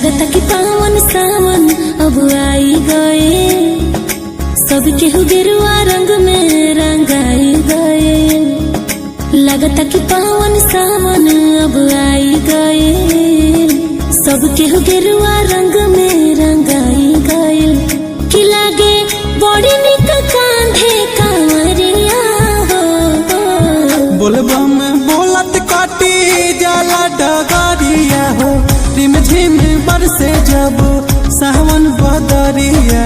लगता कि पावन सावन अब आई गए, सबके गेरुआ रंग में रंगाई गए। लगता कि पावन सावन अब आई गए, सबके गेरुआ रंग में रंगाई गए। कि लागे बड़ी निक कांधे कांवरिया हो, बोलबा में बोलत काटी जाला डगरिया हो। रिम झिम बरसे जब सावन बदरिया,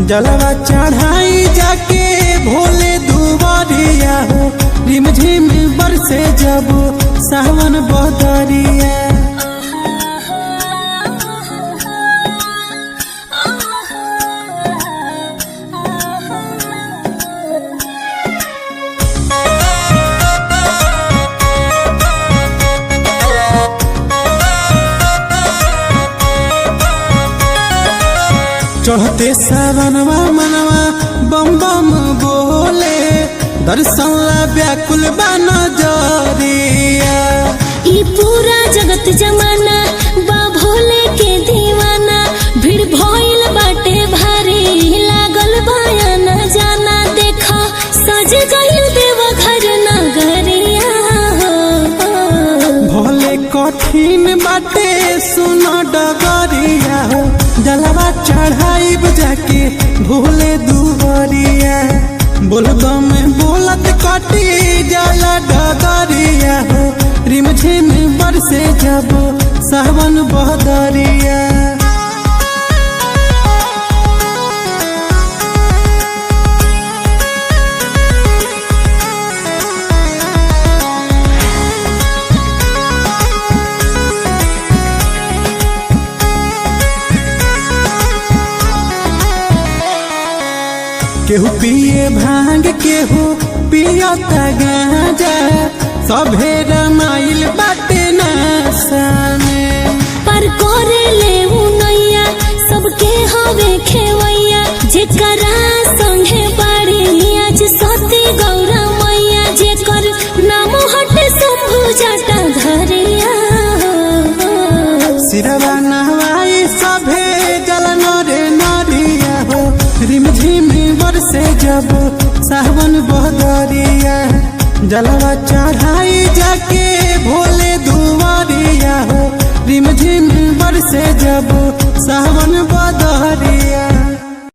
जलवा चढ़ाई जाके भोले दुआरिया हो। रिम झिम बरसे जब सावन बदरिया। चढ़ते सावनवा मनवा बम बम बोले, दर्शन ला व्याकुल बना जरिया। ई पूरा जगत जमाना बा भोले के दीवाना, भीड़ भइल बाटे भारी, लागल बयाना जाना। देखा सज गइल देवघर नगरिया हो, भोले कठिन बाटे सुनो डगरिया हो। जलवा चढ़ाई जाके भोले दुआरिया, बोलबा में बोलत काटी जाला डगरिया हो। रिम झिम बरसे जब सावन बदरिया। केहू पिए भांग केहू पियता गांजा, सभे रमाइल बाटे नशाने। पर कोरे ले नैया सबके हवे खेवैया, जेकरा संगे बाड़ी आज सती गौरा मैया। जेकर नाम हटे शंभु जटा धरिया हो, सिरवा नहवाई सभे जलन रे नरिया हो। रिम झिम बरसे जब सावन बदरिया, जलवा चढ़ाई जाके भोले दुआरिया हो। रिम झिम बरसे जब सावन बदरिया।